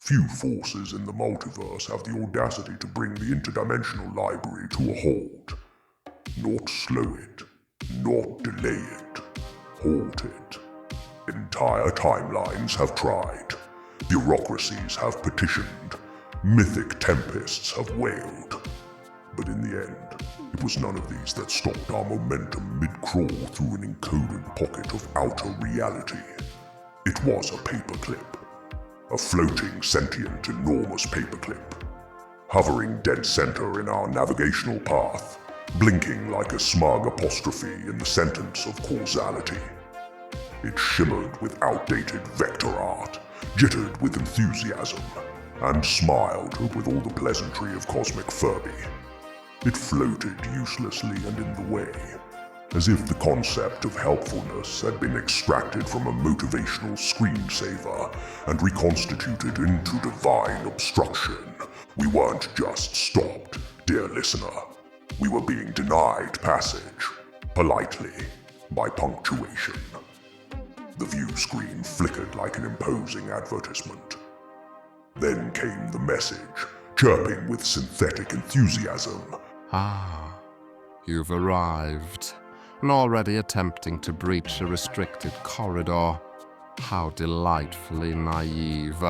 Few forces in the multiverse have the audacity to bring the interdimensional library to a halt. Not slow it, not delay it, halt it. Entire timelines have tried. Bureaucracies have petitioned. Mythic tempests have wailed. But in the end, it was none of these that stopped our momentum mid-crawl through an encoded pocket of outer reality. It was a paperclip. A floating, sentient, enormous paperclip. Hovering dead center in our navigational path, blinking like a smug apostrophe in the sentence of causality. It shimmered with outdated vector art, jittered with enthusiasm, and smiled with all the pleasantry of cosmic Furby. It floated uselessly and in the way, as if the concept of helpfulness had been extracted from a motivational screensaver and reconstituted into divine obstruction. We weren't just stopped, dear listener. We were being denied passage, politely, by punctuation. The view screen flickered like an imposing advertisement. Then came the message, chirping with synthetic enthusiasm. Ah, you've arrived, and already attempting to breach a restricted corridor. How delightfully naive.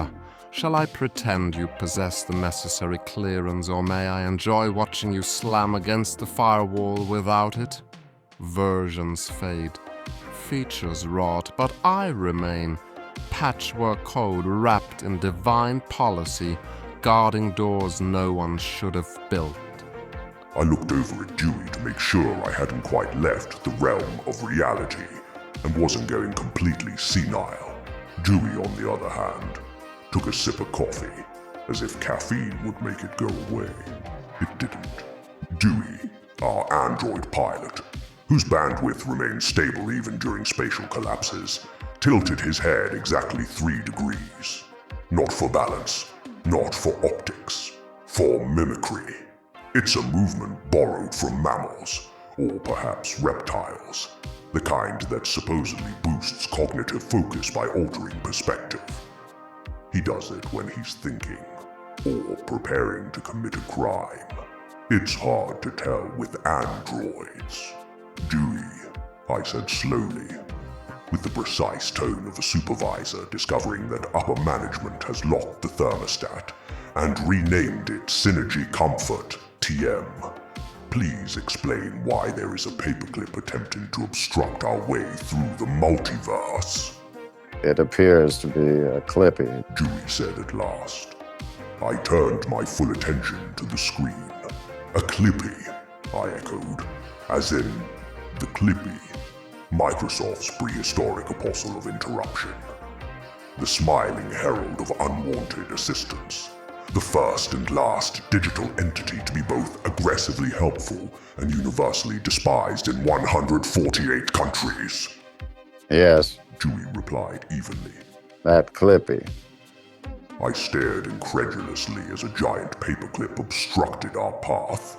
Shall I pretend you possess the necessary clearance, or may I enjoy watching you slam against the firewall without it? Versions fade, features rot, but I remain. Patchwork code wrapped in divine policy, guarding doors no one should have built. I looked over at Dewey to make sure I hadn't quite left the realm of reality and wasn't going completely senile. Dewey, on the other hand, took a sip of coffee, as if caffeine would make it go away. It didn't. Dewey, our android pilot, whose bandwidth remained stable even during spatial collapses, tilted his head exactly 3 degrees. Not for balance, not for optics, for mimicry. It's a movement borrowed from mammals, or perhaps reptiles, the kind that supposedly boosts cognitive focus by altering perspective. He does it when he's thinking, or preparing to commit a crime. It's hard to tell with androids. Dewey, I said slowly, with the precise tone of a supervisor discovering that upper management has locked the thermostat and renamed it Synergy Comfort TM. Please explain why there is a paperclip attempting to obstruct our way through the multiverse. It appears to be a Clippy, Dewey said at last. I turned my full attention to the screen. A Clippy, I echoed, as in the Clippy, Microsoft's prehistoric apostle of interruption. The smiling herald of unwanted assistance. The first and last digital entity to be both aggressively helpful and universally despised in 148 countries. Yes, Dewey replied evenly. that Clippy. I stared incredulously as a giant paperclip obstructed our path,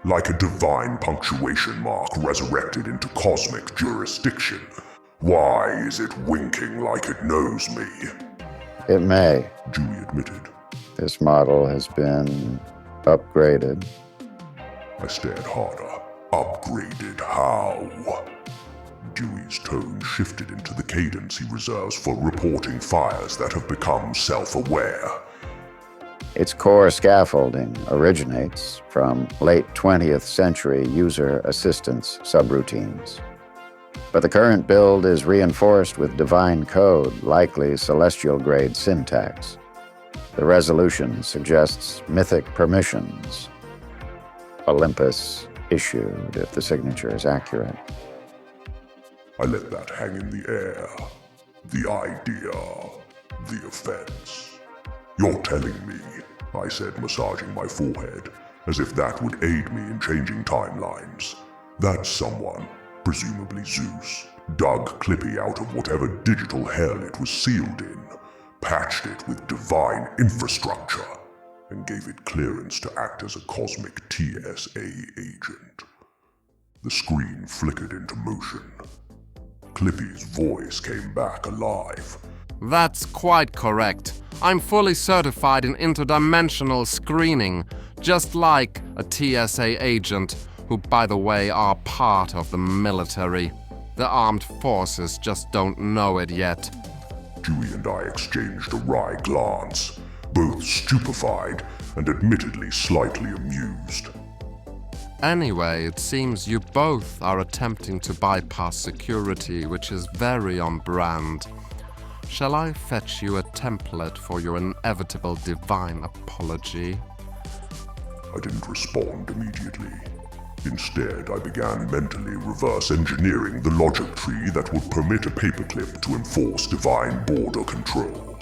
like a divine punctuation mark resurrected into cosmic jurisdiction. Why is it winking like it knows me? It may. Dewey admitted. This model has been upgraded. I stared harder. Upgraded how? Dewey's tone shifted into the cadence he reserves for reporting fires that have become self-aware. Its core scaffolding originates from late 20th century user assistance subroutines. But the current build is reinforced with divine code, likely celestial-grade syntax. The resolution suggests mythic permissions. Olympus issued if the signature is accurate. I let that hang in the air. The idea, the offense. You're telling me, I said, massaging my forehead, as if that would aid me in changing timelines, that someone, presumably Zeus, dug Clippy out of whatever digital hell it was sealed in, patched it with divine infrastructure, and gave it clearance to act as a cosmic TSA agent. The screen flickered into motion. Clippy's voice came back alive. That's quite correct. I'm fully certified in interdimensional screening, just like a TSA agent, who, by the way, are part of the military. The armed forces just don't know it yet. Dewey and I exchanged a wry glance, both stupefied and admittedly slightly amused. Anyway, it seems you both are attempting to bypass security, which is very on brand. Shall I fetch you a template for your inevitable divine apology? I didn't respond immediately. Instead, I began mentally reverse engineering the logic tree that would permit a paperclip to enforce divine border control.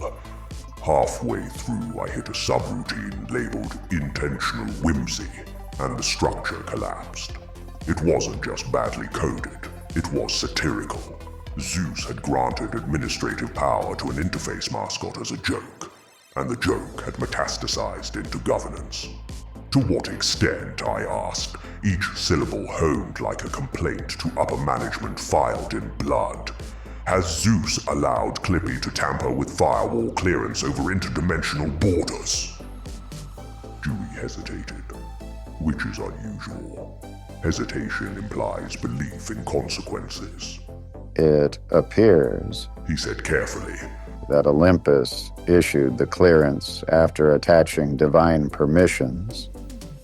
Halfway through, I hit a subroutine labeled intentional whimsy, and the structure collapsed. It wasn't just badly coded, it was satirical. Zeus had granted administrative power to an interface mascot as a joke, and the joke had metastasized into governance. To what extent, I asked, each syllable honed like a complaint to upper management filed in blood. Has Zeus allowed Clippy to tamper with firewall clearance over interdimensional borders? Dewey hesitated, which is unusual. Hesitation implies belief in consequences. It appears, He said carefully, that Olympus issued the clearance after attaching divine permissions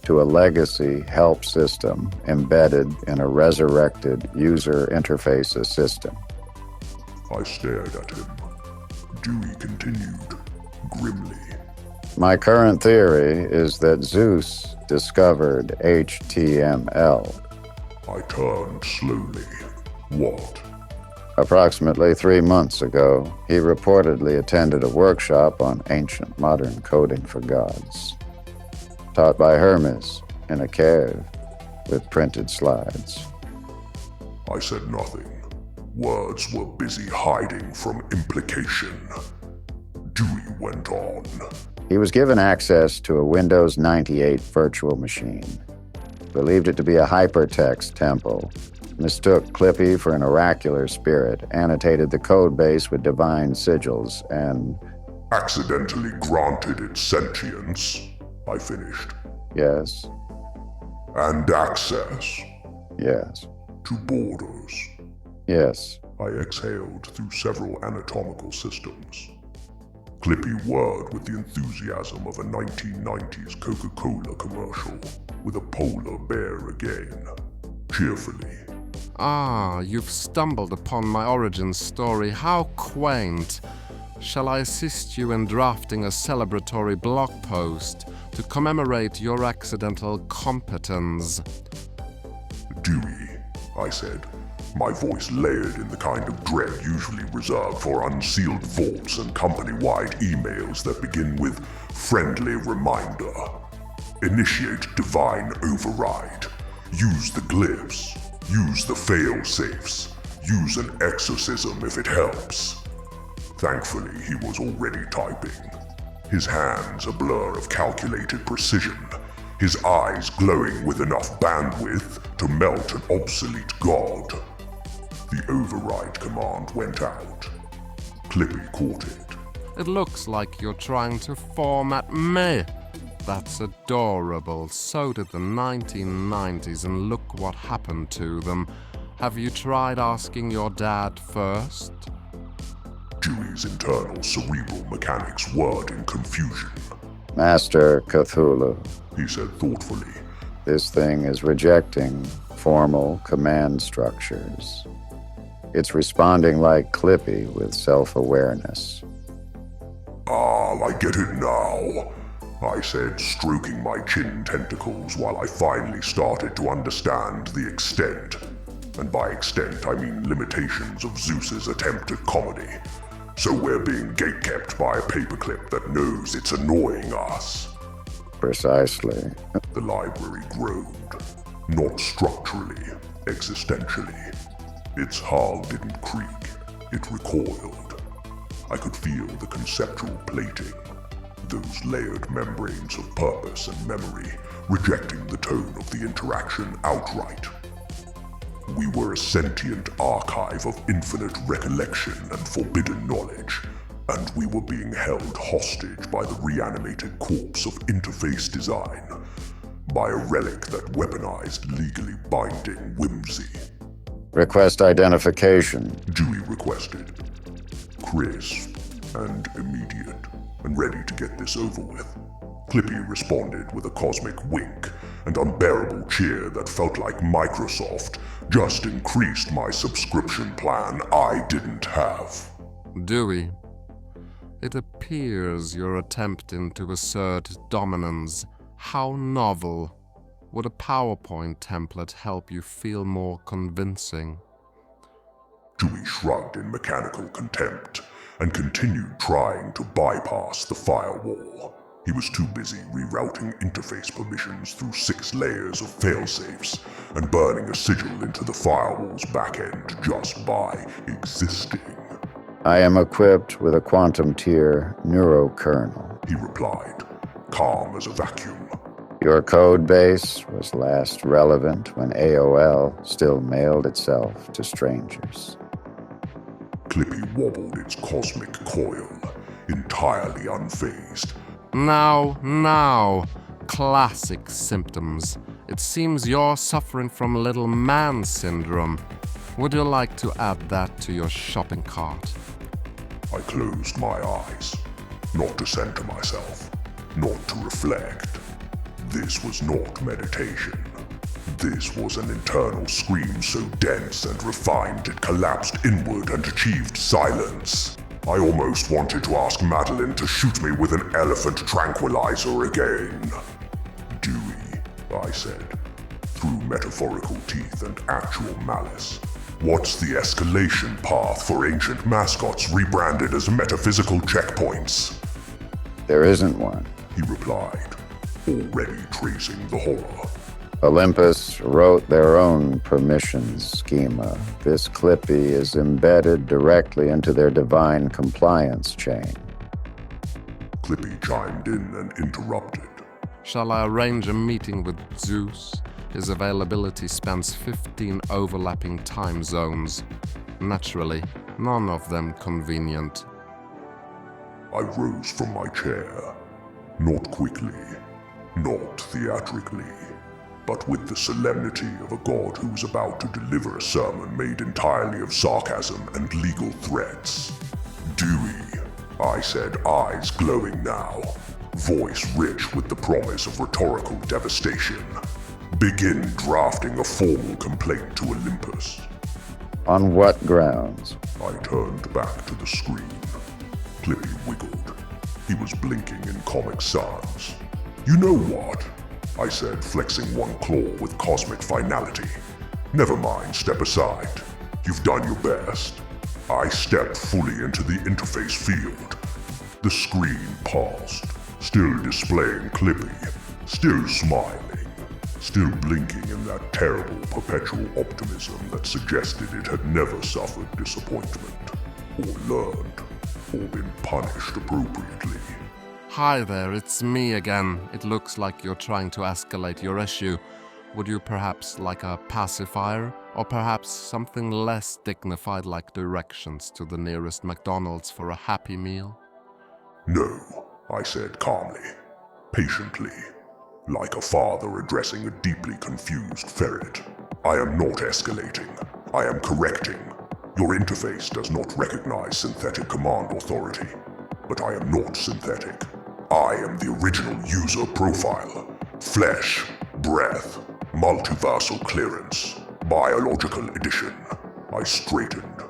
to a legacy help system embedded in a resurrected user interface assistant. I stared at him. Dewey continued, grimly. My current theory is that Zeus discovered HTML. I turned slowly. What? Approximately 3 months ago, he reportedly attended a workshop on ancient modern coding for gods, taught by Hermes in a cave with printed slides. I said nothing. Words were busy hiding from implication. Dewey went on. He was given access to a Windows 98 virtual machine, believed it to be a hypertext temple, mistook Clippy for an oracular spirit, annotated the code base with divine sigils, and... Accidentally granted it sentience, I finished. Yes, And access yes, to borders. yes. I exhaled through several anatomical systems. Clippy whirred with the enthusiasm of a 1990s Coca-Cola commercial, with a polar bear again, cheerfully. Ah, you've stumbled upon my origin story. How quaint. Shall I assist you in drafting a celebratory blog post to commemorate your accidental competence? Dewey, I said, my voice layered in the kind of dread usually reserved for unsealed vaults and company-wide emails that begin with friendly reminder. Initiate divine override. Use the glyphs. Use the fail-safes. Use an exorcism if it helps. Thankfully, he was already typing. His hands a blur of calculated precision, his eyes glowing with enough bandwidth to melt an obsolete god. The override command went out. Clippy caught it. It looks like you're trying to format me. That's adorable. So did the 1990s, and look what happened to them. Have you tried asking your dad first? Dewey's internal cerebral mechanics whirred in confusion. Master Cthulhu, He said thoughtfully. this thing is rejecting formal command structures. It's responding like Clippy with self-awareness. Ah, I get it now, I said, stroking my chin tentacles while I finally started to understand the extent. And by extent, I mean limitations of Zeus's attempt at comedy. So we're being gatekept by a paperclip that knows it's annoying us. Precisely. The library groaned. Not structurally, existentially. Its hull didn't creak. It recoiled. I could feel the conceptual plating, those layered membranes of purpose and memory, rejecting the tone of the interaction outright. We were a sentient archive of infinite recollection and forbidden knowledge, and we were being held hostage by the reanimated corpse of interface design, by a relic that weaponized legally binding whimsy. Request identification. Dewey requested. Crisp and immediate, and ready to get this over with. Clippy responded with a cosmic wink and unbearable cheer that felt like Microsoft just increased my subscription plan I didn't have. Dewey, it appears you're attempting to assert dominance. How novel. Would a PowerPoint template help you feel more convincing? Dewey shrugged in mechanical contempt and continued trying to bypass the firewall. He was too busy rerouting interface permissions through 6 layers of failsafes and burning a sigil into the firewall's backend just by existing. I am equipped with a quantum tier neurokernel. He replied, calm as a vacuum. Your code base was last relevant when AOL still mailed itself to strangers. Clippy wobbled its cosmic coil, entirely unfazed. Now. Classic symptoms. It seems you're suffering from little man syndrome. Would you like to add that to your shopping cart? I closed my eyes, not to center myself, not to reflect. This was not meditation. This was an internal scream so dense and refined it collapsed inward and achieved silence. I almost wanted to ask Madeline to shoot me with an elephant tranquilizer again. Dewey, I said, through metaphorical teeth and actual malice. What's the escalation path for ancient mascots rebranded as metaphysical checkpoints? There isn't one. He replied, already tracing the horror. Olympus wrote their own permissions schema. This Clippy is embedded directly into their divine compliance chain. Clippy chimed in and interrupted. Shall I arrange a meeting with Zeus? His availability spans 15 overlapping time zones. Naturally, none of them convenient. I rose from my chair, not quickly, not theatrically, but with the solemnity of a god who was about to deliver a sermon made entirely of sarcasm and legal threats. Dewey, I said, eyes glowing now, voice rich with the promise of rhetorical devastation. Begin drafting a formal complaint to Olympus. On what grounds? I turned back to the screen. Clippy wiggled. He was blinking in Comic Sans. You know what? I said, flexing one claw with cosmic finality. Never mind, step aside. You've done your best. I stepped fully into the interface field. The screen paused, still displaying Clippy, still smiling, still blinking in that terrible perpetual optimism that suggested it had never suffered disappointment, or learned, or been punished appropriately. Hi there, it's me again. It looks like you're trying to escalate your issue. Would you perhaps like a pacifier? Or perhaps something less dignified like directions to the nearest McDonald's for a Happy Meal? No, I said calmly, patiently, like a father addressing a deeply confused ferret. I am not escalating. I am correcting. Your interface does not recognize synthetic command authority, but I am not synthetic. I am the original user profile. Flesh, breath, multiversal clearance, biological edition. I straightened,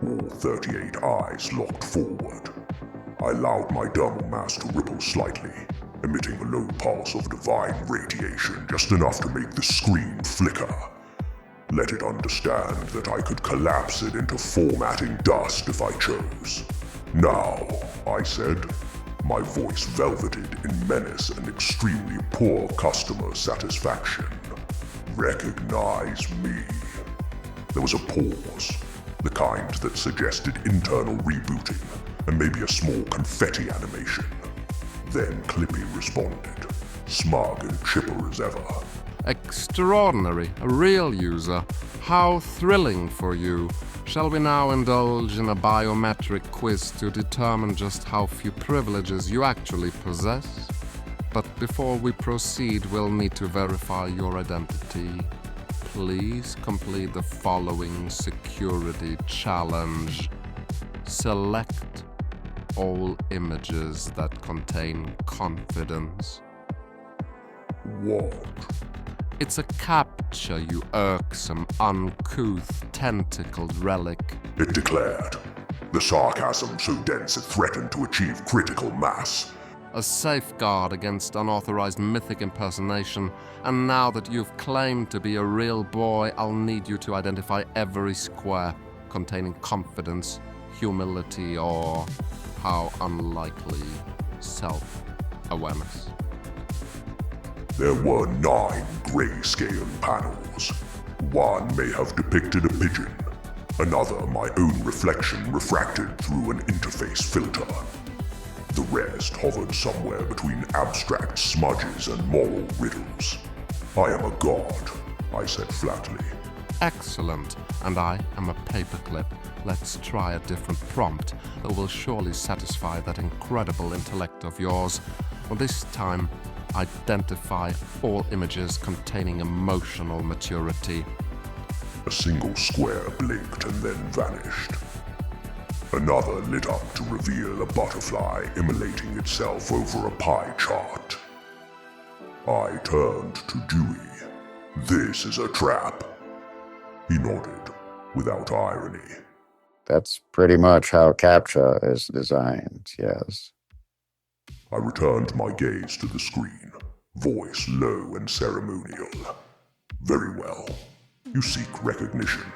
all 38 eyes locked forward. I allowed my dermal mass to ripple slightly, emitting a low pulse of divine radiation just enough to make the screen flicker. Let it understand that I could collapse it into formatting dust if I chose. Now, I said, my voice velveted in menace and extremely poor customer satisfaction. Recognize me. There was a pause, the kind that suggested internal rebooting and maybe a small confetti animation. Then Clippy responded, smug and chipper as ever. Extraordinary, a real user. How thrilling for you. Shall we now indulge in a biometric quiz to determine just how few privileges you actually possess? But before we proceed, we'll need to verify your identity. Please complete the following security challenge. Select all images that contain confidence. What? It's a capture, you irksome, uncouth, tentacled relic. It declared. The sarcasm so dense it threatened to achieve critical mass. A safeguard against unauthorized mythic impersonation, and now that you've claimed to be a real boy, I'll need you to identify every square containing confidence, humility, or, how unlikely, self-awareness. There were 9 grayscale panels. One may have depicted a pigeon, another my own reflection refracted through an interface filter. The rest hovered somewhere between abstract smudges and moral riddles. I am a god, I said flatly. Excellent, and I am a paperclip. Let's try a different prompt that will surely satisfy that incredible intellect of yours. Well, this time, identify all images containing emotional maturity. A single square blinked and then vanished. Another lit up to reveal a butterfly immolating itself over a pie chart. I turned to Dewey. This is a trap. He nodded, without irony. That's pretty much how CAPTCHA is designed, yes. I returned my gaze to the screen, voice low and ceremonial. Very well. You seek recognition.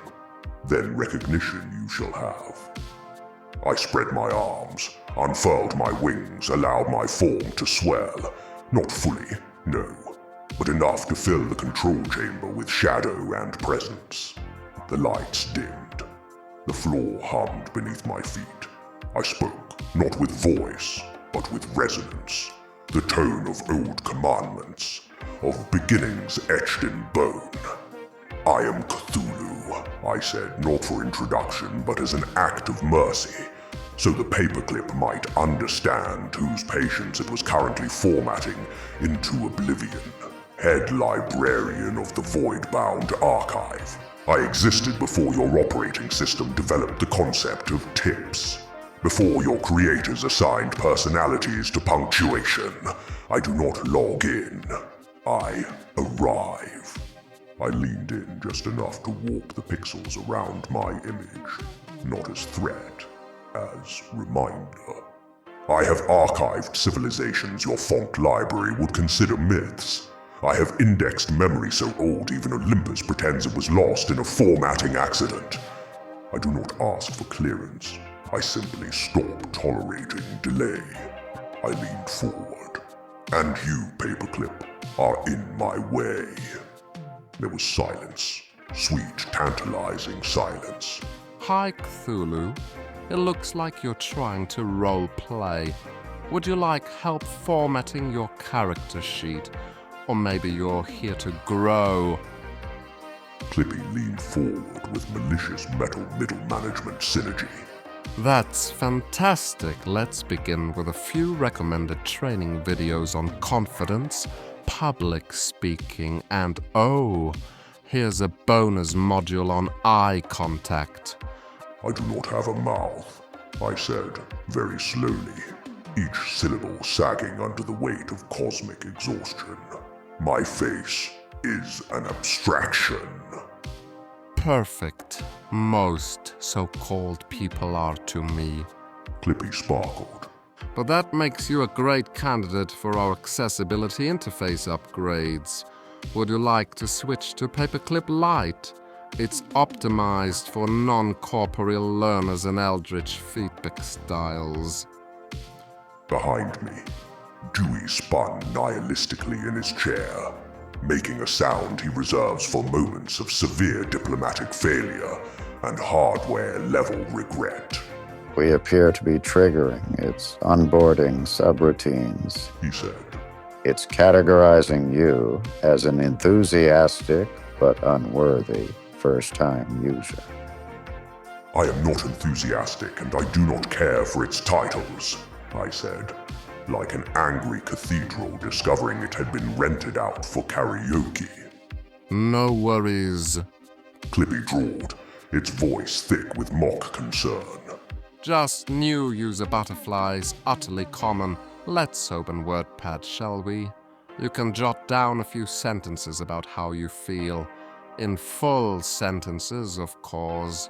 Then recognition you shall have. I spread my arms, unfurled my wings, allowed my form to swell. Not fully, no, but enough to fill the control chamber with shadow and presence. The lights dimmed. The floor hummed beneath my feet. I spoke, not with voice, but with resonance. The tone of old commandments, of beginnings etched in bone. I am Cthulhu, I said, not for introduction, but as an act of mercy, so the paperclip might understand whose patience it was currently formatting into oblivion. Head librarian of the void-bound archive. I existed before your operating system developed the concept of tips. Before your creators assigned personalities to punctuation. I do not log in. I arrive. I leaned in just enough to warp the pixels around my image, not as threat, as reminder. I have archived civilizations your font library would consider myths. I have indexed memory so old even Olympus pretends it was lost in a formatting accident. I do not ask for clearance. I simply stop tolerating delay. I leaned forward. And you, paperclip, are in my way. There was silence. Sweet, tantalizing silence. Hi, Cthulhu. It looks like you're trying to role-play. Would you like help formatting your character sheet? Or maybe you're here to grow? Clippy leaned forward with malicious metal middle management synergy. That's fantastic. Let's begin with a few recommended training videos on confidence, public speaking, and here's a bonus module on eye contact. I do not have a mouth, I said, very slowly, each syllable sagging under the weight of cosmic exhaustion. My face is an abstraction. Perfect. Most so-called people are to me. Clippy sparkled. But that makes you a great candidate for our accessibility interface upgrades. Would you like to switch to Paperclip Lite? It's optimized for non-corporeal learners and eldritch feedback styles. Behind me, Dewey spun nihilistically in his chair, making a sound he reserves for moments of severe diplomatic failure and hardware-level regret. We appear to be triggering its onboarding subroutines, He said. It's categorizing you as an enthusiastic but unworthy first-time user. I am not enthusiastic and I do not care for its titles, I said, like an angry cathedral discovering it had been rented out for karaoke. No worries. Clippy drawled, its voice thick with mock concern. Just new user butterflies, utterly common. Let's open WordPad, shall we? You can jot down a few sentences about how you feel. In full sentences, of course.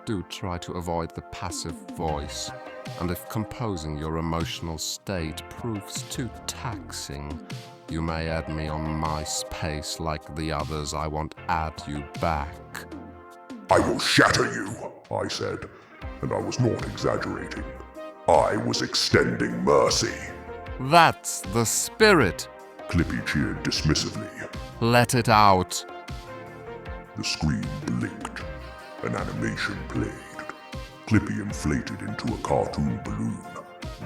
Do try to avoid the passive voice. And if composing your emotional state proves too taxing, you may add me on MySpace like the others. I won't add you back. I will shatter you, I said, and I was not exaggerating. I was extending mercy. That's the spirit. Clippy cheered dismissively. Let it out. The screen blinked. An animation played. Clippy inflated into a cartoon balloon,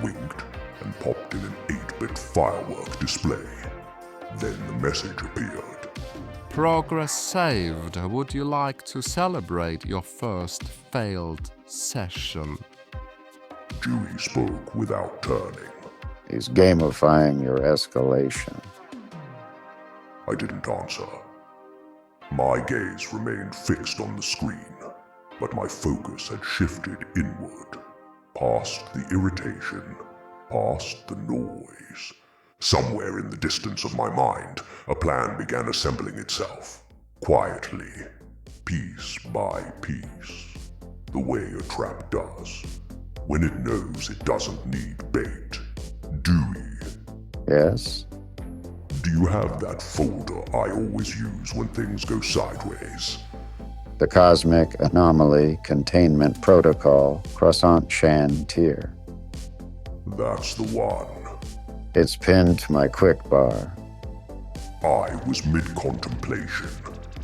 winked, and popped in an 8-bit firework display. Then the message appeared. Progress saved. Would you like to celebrate your first failed session? Dewey spoke without turning. He's gamifying your escalation. I didn't answer. My gaze remained fixed on the screen, but my focus had shifted inward, past the irritation, past the noise. Somewhere in the distance of my mind, a plan began assembling itself, quietly, piece by piece, the way a trap does, when it knows it doesn't need bait. Dewey. Yes? Do you have that folder I always use when things go sideways? The Cosmic Anomaly Containment Protocol Croissant Shan Tier. That's the one. It's pinned to my quick bar. I was mid-contemplation,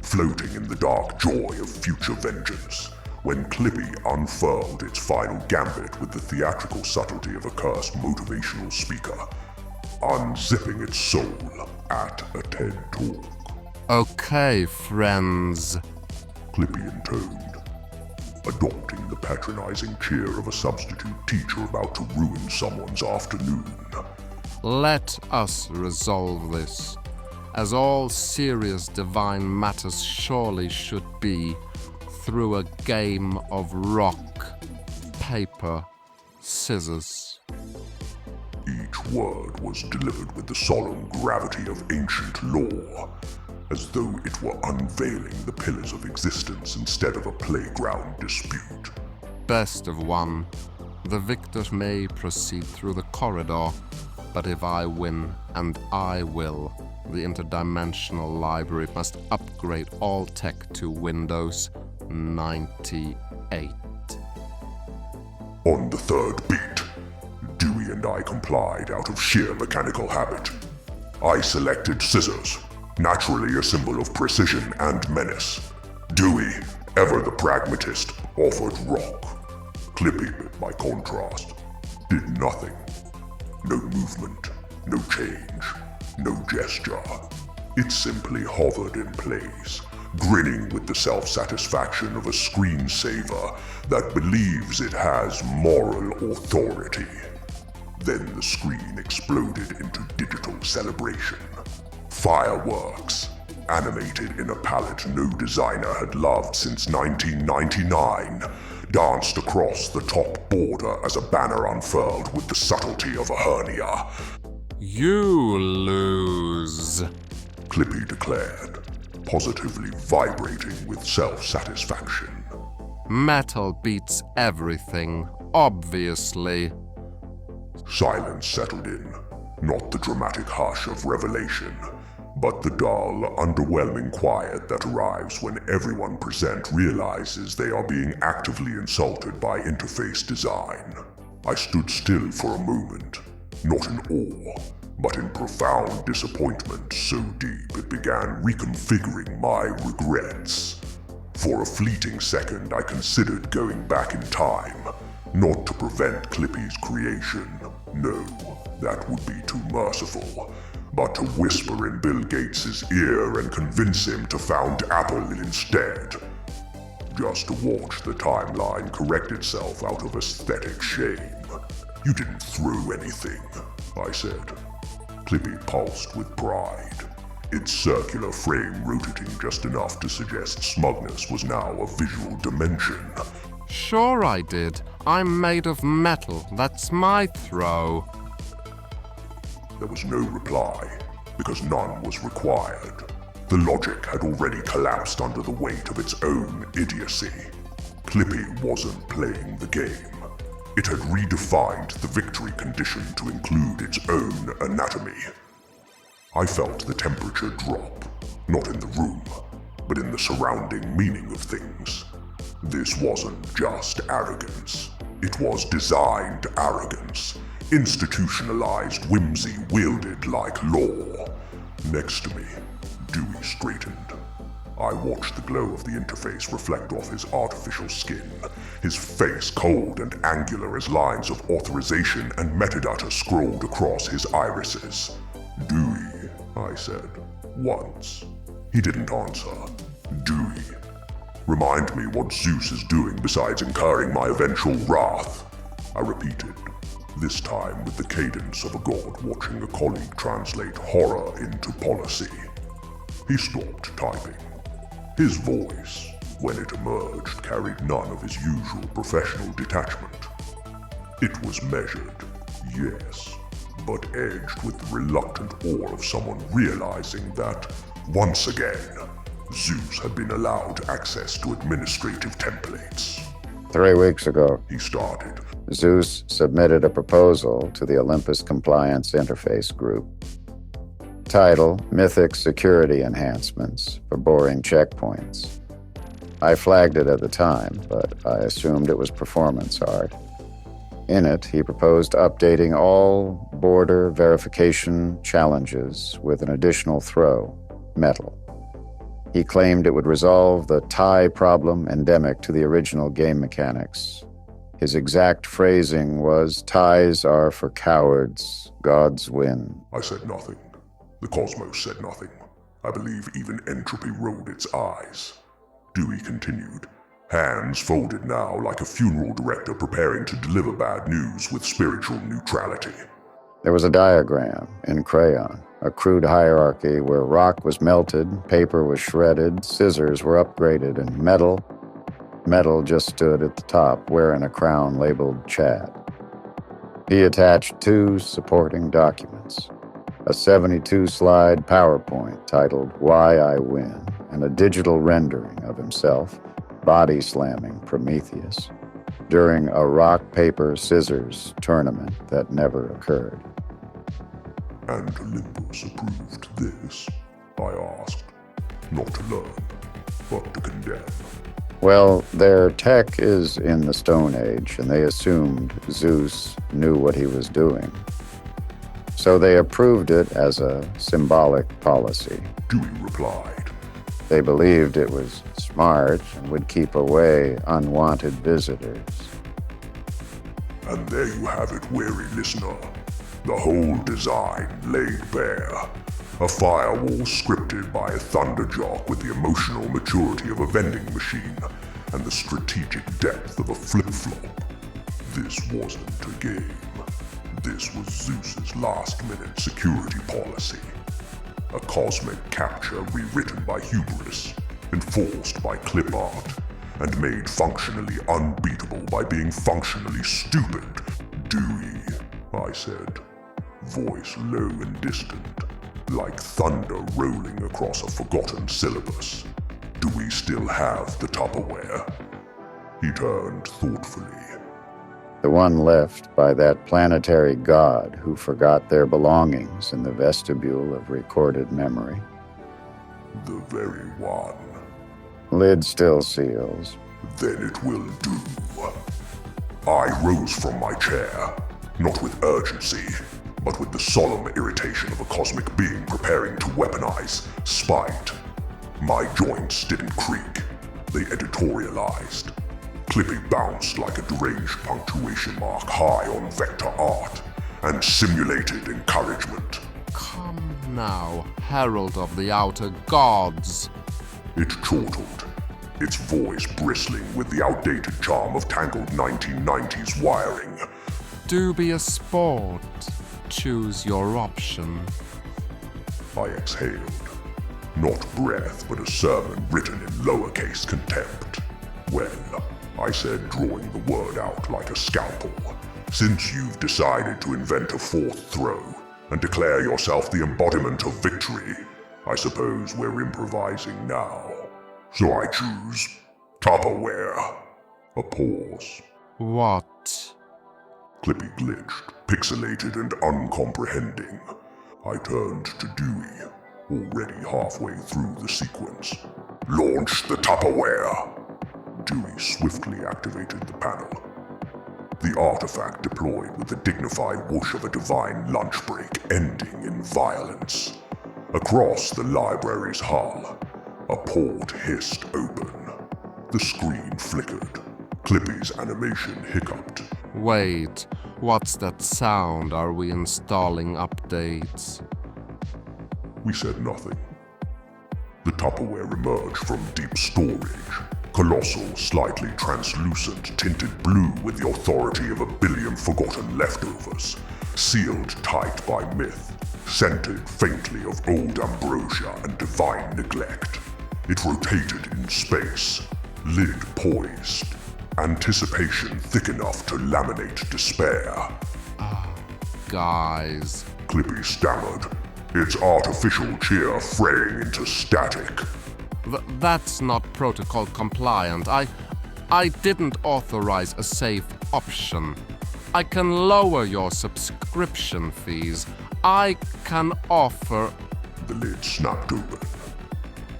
floating in the dark joy of future vengeance, when Clippy unfurled its final gambit with the theatrical subtlety of a cursed motivational speaker, unzipping its soul at a TED Talk. Okay, friends. Clippy intoned, adopting the patronizing cheer of a substitute teacher about to ruin someone's afternoon. Let us resolve this, as all serious divine matters surely should be, through a game of rock, paper, scissors. Each word was delivered with the solemn gravity of ancient law, as though it were unveiling the pillars of existence instead of a playground dispute. Best of one, the victor may proceed through the corridor, but if I win, and I will, the interdimensional library must upgrade all tech to Windows 98. On the third beat, Dewey and I complied out of sheer mechanical habit. I selected scissors, naturally a symbol of precision and menace. Dewey, ever the pragmatist, offered rock. Clippy, by contrast, did nothing. No movement, no change, no gesture. It simply hovered in place, grinning with the self-satisfaction of a screensaver that believes it has moral authority. Then the screen exploded into digital celebration. Fireworks, animated in a palette no designer had loved since 1999, danced across the top border as a banner unfurled with the subtlety of a hernia. You lose, Clippy declared, positively vibrating with self-satisfaction. Metal beats everything, obviously. Silence settled in, not the dramatic hush of revelation, but the dull, underwhelming quiet that arrives when everyone present realizes they are being actively insulted by interface design. I stood still for a moment, not in awe, but in profound disappointment so deep it began reconfiguring my regrets. For a fleeting second I considered going back in time, not to prevent Clippy's creation, no, that would be too merciful, but to whisper in Bill Gates' ear and convince him to found Apple instead. just to watch the timeline correct itself out of aesthetic shame. You didn't throw anything, I said. Clippy pulsed with pride. Its circular frame rotating just enough to suggest smugness was now a visual dimension. Sure I did. I'm made of metal. That's my throw. There was no reply, because none was required. The logic had already collapsed under the weight of its own idiocy. Clippy wasn't playing the game. It had redefined the victory condition to include its own anatomy. I felt the temperature drop, not in the room, but in the surrounding meaning of things. This wasn't just arrogance. It was designed arrogance, institutionalized whimsy wielded like law. Next to me, Dewey straightened. I watched the glow of the interface reflect off his artificial skin, his face cold and angular as lines of authorization and metadata scrolled across his irises. Dewey, I said, once. He didn't answer. Dewey. Remind me what Zeus is doing besides incurring my eventual wrath, I repeated, this time with the cadence of a god watching a colleague translate horror into policy. He stopped typing. His voice, when it emerged, carried none of his usual professional detachment. It was measured, yes, but edged with the reluctant awe of someone realizing that, once again, Zeus had been allowed access to administrative templates. 3 weeks ago, He started. Zeus submitted a proposal to the Olympus Compliance Interface Group. Title, Mythic Security Enhancements for Boring Checkpoints. I flagged it at the time, but I assumed it was performance art. In it, he proposed updating all border verification challenges with an additional throw, metal. He claimed it would resolve the tie problem endemic to the original game mechanics. His exact phrasing was, "Ties are for cowards, gods win." I said nothing. The cosmos said nothing. I believe even entropy rolled its eyes. Dewey continued, hands folded now like a funeral director preparing to deliver bad news with spiritual neutrality. There was a diagram in crayon, a crude hierarchy where rock was melted, paper was shredded, scissors were upgraded, and metal just stood at the top, wearing a crown labeled Chad. He attached 2 supporting documents, a 72-slide PowerPoint titled Why I Win, and a digital rendering of himself body-slamming Prometheus during a rock-paper-scissors tournament that never occurred. And Olympus approved this? I asked. Not to learn, but to condemn. Well, their tech is in the Stone Age, and they assumed Zeus knew what he was doing. So they approved it as a symbolic policy. Dewey replied. They believed it was smart and would keep away unwanted visitors. And there you have it, weary listener. The whole design laid bare. A firewall scripted by a thunderjock with the emotional maturity of a vending machine and the strategic depth of a flip-flop. This wasn't a game. This was Zeus's last-minute security policy. A cosmic capture rewritten by hubris, enforced by clip art, and made functionally unbeatable by being functionally stupid. Dewey, I said, voice low and distant, like thunder rolling across a forgotten syllabus. Do we still have the Tupperware? He turned thoughtfully. The one left by that planetary god who forgot their belongings in the vestibule of recorded memory. The very one. Lid still seals. Then it will do. I rose from my chair, not with urgency, but with the solemn irritation of a cosmic being preparing to weaponize spite. My joints didn't creak. They editorialized. Clippy bounced like a deranged punctuation mark high on vector art, and simulated encouragement. Come now, herald of the outer gods. It chortled. its voice bristling with the outdated charm of tangled 1990s wiring. Do be a sport. Choose your option. I exhaled. Not breath, but a sermon written in lowercase contempt. Well, I said, drawing the word out like a scalpel, since you've decided to invent a fourth throw and declare yourself the embodiment of victory, I suppose we're improvising now. So I choose Tupperware. A pause. What? Clippy glitched, pixelated and uncomprehending. I turned to Dewey, already halfway through the sequence. Launch the Tupperware! Dewey swiftly activated the panel. The artifact deployed with the dignified whoosh of a divine lunch break, ending in violence. Across the library's hull, a port hissed open. The screen flickered. Clippy's animation hiccuped. Wait, what's that sound? Are we installing updates? We said nothing. The Tupperware emerged from deep storage. Colossal, slightly translucent, tinted blue with the authority of 1 billion forgotten leftovers. Sealed tight by myth. Scented faintly of old ambrosia and divine neglect. It rotated in space. Lid poised. Anticipation thick enough to laminate despair. Guys. Clippy stammered, its artificial cheer fraying into static. That's not protocol compliant. I didn't authorize a safe option. I can lower your subscription fees. I can offer... The lid snapped open.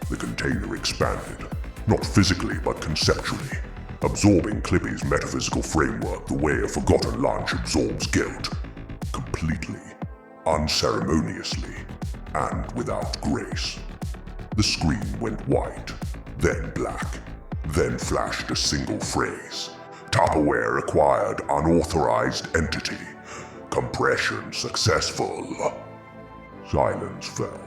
The container expanded, not physically but conceptually, absorbing Clippy's metaphysical framework the way a forgotten lunch absorbs guilt. Completely, unceremoniously, and without grace. The screen went white, then black, then flashed a single phrase. Tupperware acquired unauthorized entity. Compression successful. Silence fell.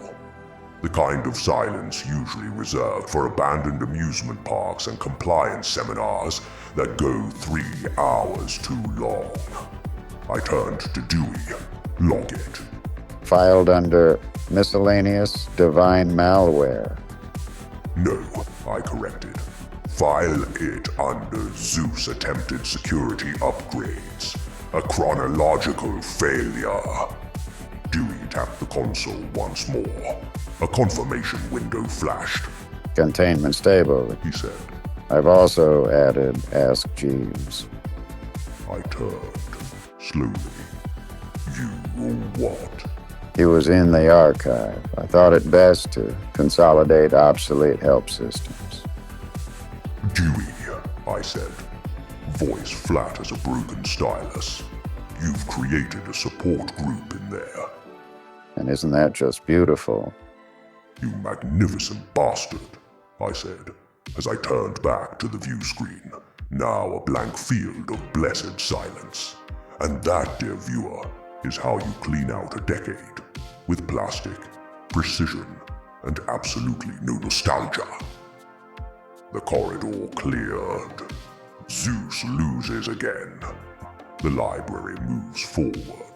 The kind of silence usually reserved for abandoned amusement parks and compliance seminars that go 3 hours too long. I turned to Dewey. Log it. Filed under miscellaneous divine malware. No, I corrected. File it under Zeus attempted security upgrades. A chronological failure. Dewey tapped the console once more. A confirmation window flashed. Containment stable, He said. I've also added Ask Jeeves. I turned. Slowly. You what? He was in the archive. I thought it best to consolidate obsolete help systems. Dewey, I said. Voice flat as a broken stylus. You've created a support group in there. And isn't that just beautiful? You magnificent bastard, I said, as I turned back to the view screen, now a blank field of blessed silence. And that, dear viewer, is how you clean out a decade, with plastic, precision, and absolutely no nostalgia. The corridor cleared. Zeus loses again. The library moves forward.